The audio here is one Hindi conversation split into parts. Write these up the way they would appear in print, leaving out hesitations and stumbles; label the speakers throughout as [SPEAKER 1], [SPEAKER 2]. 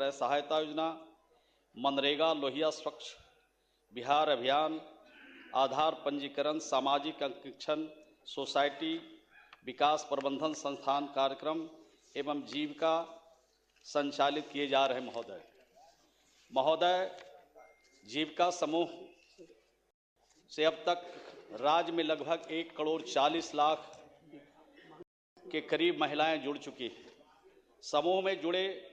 [SPEAKER 1] क्रय सहायता योजना, मनरेगा, लोहिया स्वच्छ बिहार अभियान, आधार पंजीकरण, सामाजिक अंकेक्षण, सोसाइटी विकास प्रबंधन संस्थान कार्यक्रम एवं जीविका संचालित किए जा रहे हैं। महोदय, जीविका समूह से अब तक राज्य में लगभग 1,40,00,000 के करीब महिलाएं जुड़ चुकी हैं। समूह में जुड़े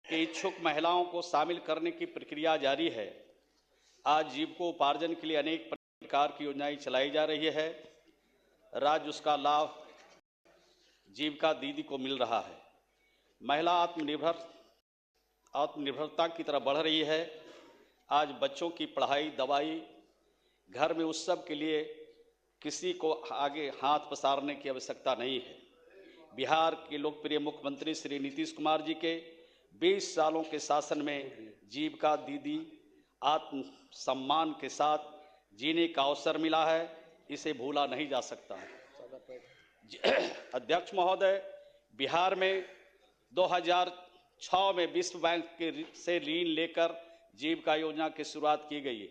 [SPEAKER 1] के इच्छुक महिलाओं को शामिल करने की प्रक्रिया जारी है। आज जीविकोपार्जन के लिए अनेक प्रकार की योजनाएं चलाई जा रही है। राज्य उसका लाभ जीविका दीदी को मिल रहा है। महिला आत्मनिर्भरता की तरफ बढ़ रही है। आज बच्चों की पढ़ाई, दवाई, घर में उत्सव के लिए किसी को आगे हाथ पसारने की आवश्यकता नहीं है। बिहार के लोकप्रिय मुख्यमंत्री श्री नीतीश कुमार जी के 20 सालों के शासन में जीविका दीदी आत्म सम्मान के साथ जीने का अवसर मिला है। इसे भूला नहीं जा सकता है। अध्यक्ष महोदय, बिहार में 2006 में विश्व बैंक से ऋण लेकर जीविका योजना की शुरुआत की गई है।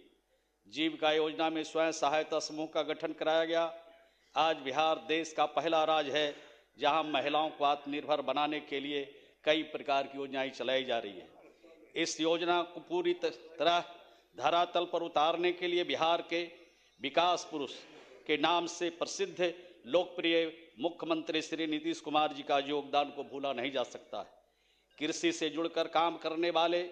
[SPEAKER 1] जीविका योजना में स्वयं सहायता समूह का गठन कराया गया। आज बिहार देश का पहला राज्य है जहां महिलाओं को आत्मनिर्भर बनाने के लिए कई प्रकार की योजनाएं चलाई जा रही है। इस योजना को पूरी तरह धरातल पर उतारने के लिए बिहार के विकास पुरुष के नाम से प्रसिद्ध लोकप्रिय मुख्यमंत्री श्री नीतीश कुमार जी का योगदान को भूला नहीं जा सकता है। कृषि से जुड़कर काम करने वाले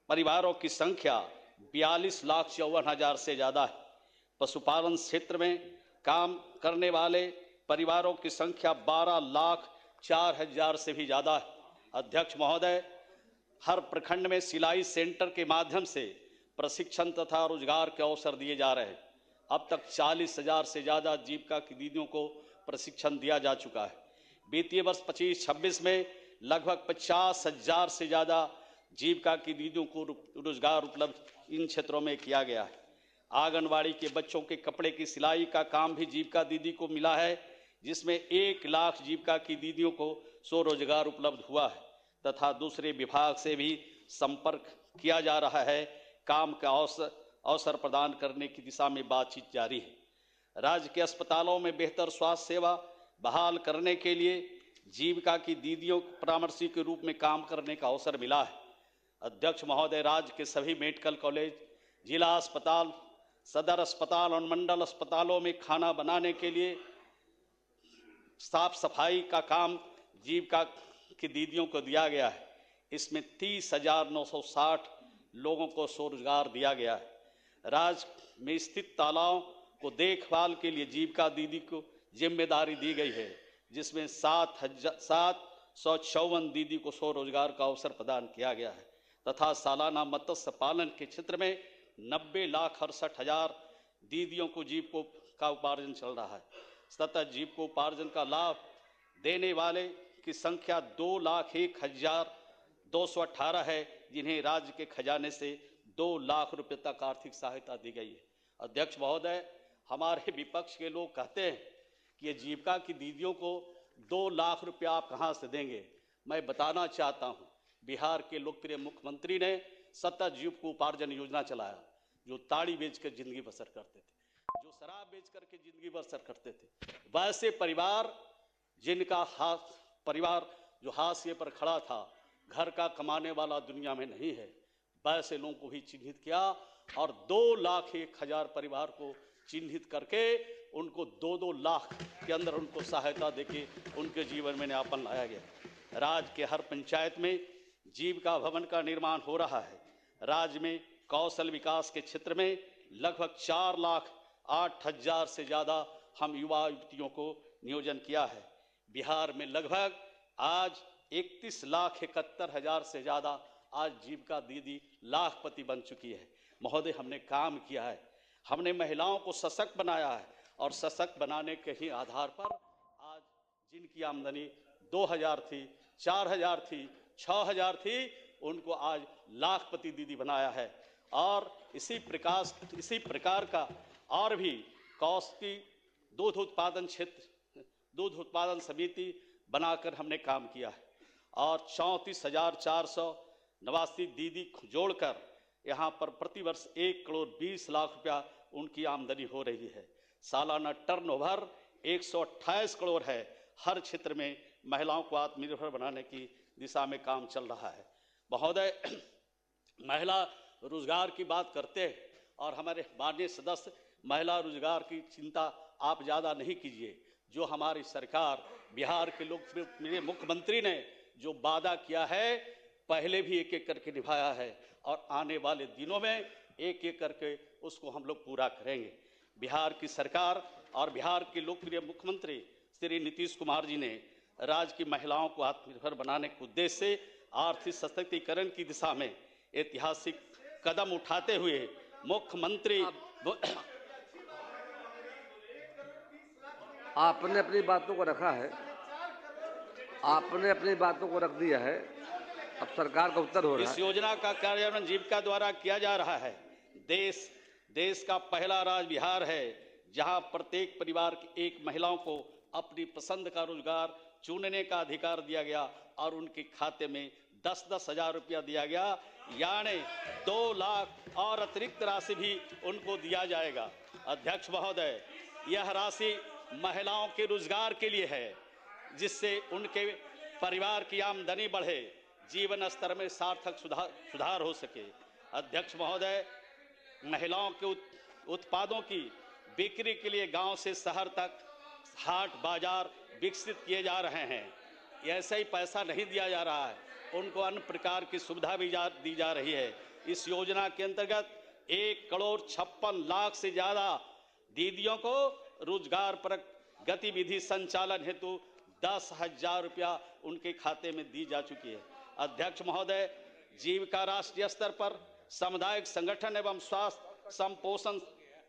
[SPEAKER 1] परिवारों की संख्या 42,54,000 से ज़्यादा है। पशुपालन क्षेत्र में काम करने वाले परिवारों की संख्या 12,04,000 से भी ज़्यादा है। अध्यक्ष महोदय, हर प्रखंड में सिलाई सेंटर के माध्यम से प्रशिक्षण तथा रोजगार के अवसर दिए जा रहे हैं। अब तक 40,000 से ज़्यादा जीविका की दीदियों को प्रशिक्षण दिया जा चुका है। वित्तीय वर्ष 25-26 में लगभग 50,000 से ज़्यादा जीविका की दीदियों को रोजगार उपलब्ध इन क्षेत्रों में किया गया है। आंगनवाड़ी के बच्चों के कपड़े की सिलाई का काम भी जीविका दीदी को मिला है, जिसमें 1 लाख जीविका की दीदियों को स्वरोजगार उपलब्ध हुआ है तथा दूसरे विभाग से भी संपर्क किया जा रहा है। काम का अवसर प्रदान करने की दिशा में बातचीत जारी है। राज्य के अस्पतालों में बेहतर स्वास्थ्य सेवा बहाल करने के लिए जीविका की दीदियों को परामर्शी के रूप में काम करने का अवसर मिला है। अध्यक्ष महोदय, राज्य के सभी मेडिकल कॉलेज, जिला अस्पताल, सदर अस्पताल और मंडल अस्पतालों में खाना बनाने के लिए साफ सफाई का काम जीविका की दीदियों को दिया गया है। इसमें 30,960 लोगों को स्वरोजगार दिया गया है। राज्य में स्थित तालाबों को देखभाल के लिए जीविका दीदी को जिम्मेदारी दी गई है, जिसमें 754 दीदी को स्वरोजगार का अवसर प्रदान किया गया है तथा सालाना मत्स्य पालन के क्षेत्र में 90,68,000 दीदियों को जीविका उपार्जन चल रहा है। सतत जीविकोपार्जन का लाभ देने वाले की संख्या 2,01,218 है, जिन्हें राज्य के खजाने से 2 लाख रुपए तक आर्थिक सहायता दी गई है। अध्यक्ष महोदय, हमारे विपक्ष के लोग कहते हैं कि ये जीविका की दीदियों को 2 लाख रुपया आप कहाँ से देंगे। मैं बताना चाहता हूँ, बिहार के लोकप्रिय मुख्यमंत्री ने सतत जीविकोपार्जन योजना चलाया। जो ताड़ी बेचकर जिंदगी बसर करते थे, जो शराब बेच करके जिंदगी बसर करते थे, वैसे परिवार जिनका परिवार जो हाशिए पर खड़ा था, घर का कमाने वाला दुनिया में नहीं है, वैसे लोगों को भी चिन्हित किया और 2,01,000 परिवार को चिन्हित करके उनको 2-2 लाख के अंदर उनको सहायता देके उनके जीवन में नयापन लाया गया। राज्य के हर पंचायत में जीविका भवन का निर्माण हो रहा है। राज्य में कौशल विकास के क्षेत्र में लगभग 4,08,000 से ज़्यादा हम युवा युवतियों को नियोजन किया है। बिहार में लगभग आज 31,71,000 से ज़्यादा आज जीविका दीदी लाखपति बन चुकी है। महोदय, हमने काम किया है, हमने महिलाओं को सशक्त बनाया है और सशक्त बनाने के ही आधार पर आज जिनकी आमदनी 2,000 थी, 4,000 थी, 6,000 थी, उनको आज लाखपति दीदी बनाया है। और इसी प्रकार का और भी कौशकी दूध उत्पादन समिति बनाकर हमने काम किया है। और 34,489 दीदी जोड़कर यहाँ पर प्रतिवर्ष 1,20,00,000 रुपया उनकी आमदनी हो रही है। सालाना टर्नओवर 128 करोड़ है। हर क्षेत्र में महिलाओं को आत्मनिर्भर बनाने की दिशा में काम चल रहा है। महोदय, महिला रोजगार की बात करते हैं और हमारे माननीय सदस्य, महिला रोजगार की चिंता आप ज़्यादा नहीं कीजिए। जो हमारी सरकार, बिहार के लोकप्रिय मुख्यमंत्री ने जो वादा किया है, पहले भी एक एक करके निभाया है और आने वाले दिनों में एक एक करके उसको हम लोग पूरा करेंगे। बिहार की सरकार और बिहार के लोकप्रिय मुख्यमंत्री श्री नीतीश कुमार जी ने राज्य की महिलाओं को आत्मनिर्भर बनाने के उद्देश्य से आर्थिक सशक्तिकरण की दिशा में ऐतिहासिक कदम उठाते हुए मुख्यमंत्री
[SPEAKER 2] आपने अपनी बातों को रखा है, आपने अपनी बातों को रख दिया है, अब सरकार का उत्तर हो रहा है।
[SPEAKER 1] इस योजना का कार्यान्वयन जीविका द्वारा किया जा रहा है। देश का पहला राज्य बिहार है जहां प्रत्येक परिवार की एक महिलाओं को अपनी पसंद का रोजगार चुनने का अधिकार दिया गया और उनके खाते में 10-10 हजार रुपया दिया गया, यानी 2 लाख और अतिरिक्त राशि भी उनको दिया जाएगा। अध्यक्ष महोदय, यह राशि महिलाओं के रोजगार के लिए है, जिससे उनके परिवार की आमदनी बढ़े, जीवन स्तर में सार्थक सुधार हो सके। अध्यक्ष महोदय, महिलाओं के उत्पादों की बिक्री के लिए गांव से शहर तक हाट बाजार विकसित किए जा रहे हैं। ऐसे ही पैसा नहीं दिया जा रहा है, उनको अन्य प्रकार की सुविधा भी दी जा रही है। इस योजना के अंतर्गत 1,56,00,000 से ज्यादा दीदियों को रोजगार परक गतिविधि संचालन हेतु 10,000 रुपया उनके खाते में दी जा चुकी है। अध्यक्ष महोदय, जीविका राष्ट्रीय स्तर पर सामुदायिक संगठन एवं स्वास्थ्य संपोषण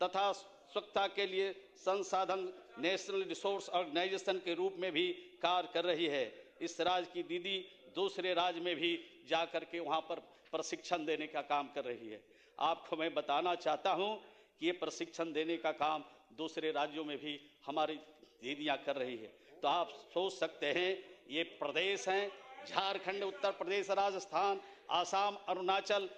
[SPEAKER 1] तथा स्वच्छता के लिए संसाधन नेशनल रिसोर्स ऑर्गेनाइजेशन के रूप में भी कार्य कर रही है। इस राज्य की दीदी दूसरे राज्य में भी जाकर के वहां पर प्रशिक्षण देने का काम कर रही है। आपको मैं बताना चाहता हूं कि ये प्रशिक्षण देने का काम दूसरे राज्यों में भी हमारी दीदियां कर रही है। तो आप सोच सकते हैं, ये प्रदेश हैं, झारखंड, उत्तर प्रदेश, राजस्थान, आसाम, अरुणाचल,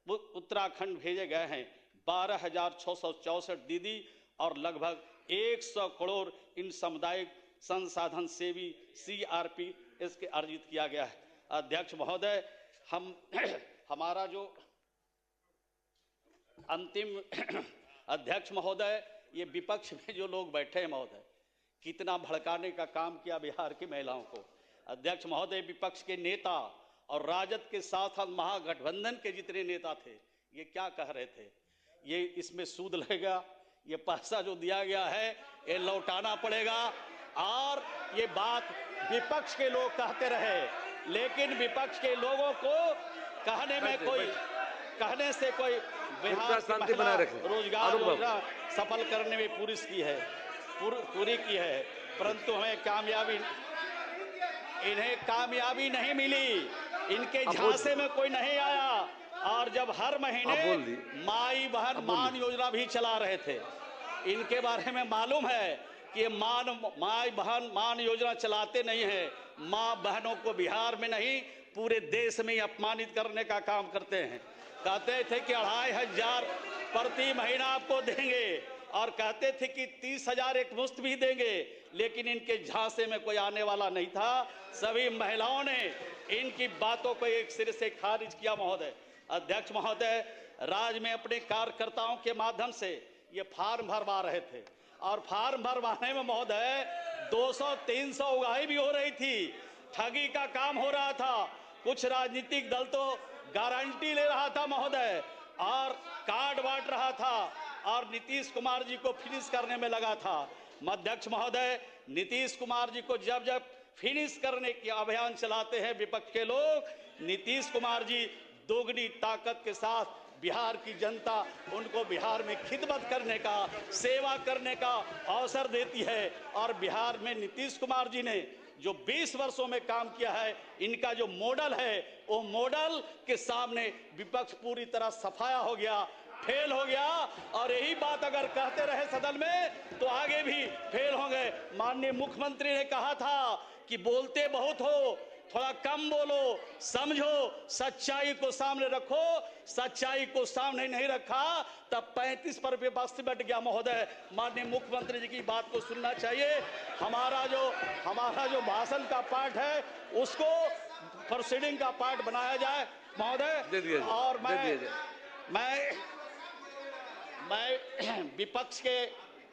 [SPEAKER 1] उत्तराखंड भेजे गए हैं 12,664 दीदी और लगभग 100 करोड़ इन सामुदायिक संसाधन सेवी CRPS के अर्जित किया गया है। अध्यक्ष महोदय, हमारा जो अंतिम अध्यक्ष महोदय, ये विपक्ष में जो लोग बैठे हैं महोदय, कितना भड़काने का काम किया बिहार की महिलाओं को। अध्यक्ष महोदय, विपक्ष के नेता और राजद के साथ महागठबंधन के जितने नेता थे, ये क्या कह रहे थे, ये इसमें सूद लगेगा, ये पैसा जो दिया गया है ये लौटाना पड़ेगा। और ये बात विपक्ष के लोग कहते रहे, लेकिन विपक्ष के लोगों को कहने से कोई बिहार की महिला रोजगार योजना सफल करने में पूरी की है, परंतु हमें इन्हें कामयाबी नहीं मिली। इनके झांसे में कोई नहीं आया। और जब हर महीने माई बहन मान योजना भी चला रहे थे, इनके बारे में मालूम है कि माई बहन मान योजना चलाते नहीं है, माँ बहनों को बिहार में नहीं पूरे देश में ही अपमानित करने का काम करते हैं। कहते थे कि 2,500 प्रति महीना आपको देंगे और कहते थे कि 30,000 एक मुश्त भी देंगे, लेकिन इनके झांसे में कोई आने वाला नहीं था। सभी महिलाओं ने इनकी बातों को एक सिरे से खारिज किया। महोदय, अध्यक्ष महोदय, राज्य में अपने कार्यकर्ताओं के माध्यम से ये फार्म भरवा रहे थे और फार्म भरवाने में महोदय 200-300 उगाही भी हो रही थी, ठगी का काम हो रहा था। कुछ राजनीतिक दल तो गारंटी ले रहा था महोदय और कार्ड बांट रहा था और नीतीश कुमार जी को फिनिश करने में लगा था। अध्यक्ष महोदय, नीतीश कुमार जी को जब फिनिश करने की अभियान चलाते हैं विपक्ष के लोग, नीतीश कुमार जी दोगुनी ताकत के साथ बिहार की जनता उनको बिहार में खिदमत करने का, सेवा करने का अवसर देती है। और बिहार में नीतीश कुमार जी ने जो 20 वर्षों में काम किया है, इनका जो मॉडल है, वो मॉडल के सामने विपक्ष पूरी तरह सफाया हो गया, फेल हो गया। और यही बात अगर कहते रहे सदन में तो आगे भी फेल होंगे। माननीय मुख्यमंत्री ने कहा था कि बोलते बहुत हो थोड़ा कम बोलो, समझो, सच्चाई को सामने रखो। सच्चाई को सामने नहीं रखा तब 35 पर विपक्ष बैठ गया। महोदय, माननीय मुख्यमंत्री जी की बात को सुनना चाहिए। हमारा जो भाषण का पार्ट है उसको प्रोसीडिंग का पार्ट बनाया जाए महोदय। और मैं विपक्ष के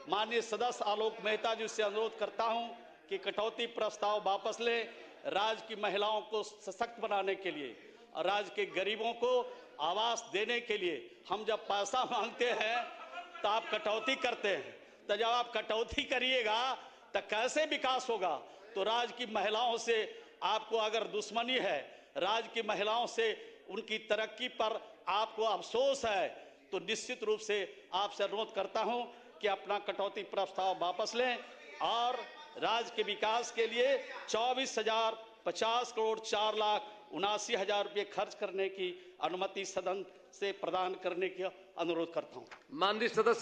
[SPEAKER 1] माननीय सदस्य आलोक मेहता जी से अनुरोध करता हूं कि कटौती प्रस्ताव वापस लें। राज्य की महिलाओं को सशक्त बनाने के लिए और राज्य के गरीबों को आवास देने के लिए हम जब पैसा मांगते हैं तो आप कटौती करते हैं। तो जब आप कटौती करिएगा तो कैसे विकास होगा? तो राज्य की महिलाओं से आपको अगर दुश्मनी है, राज्य की महिलाओं से उनकी तरक्की पर आपको अफसोस है, तो निश्चित रूप से आपसे अनुरोध करता हूं कि अपना कटौती प्रस्ताव वापस लें और राज्य के विकास के लिए 24,050 करोड़ 4,79,000 रुपये खर्च करने की अनुमति सदन से प्रदान करने का अनुरोध करता हूं।
[SPEAKER 2] माननीय सदस्य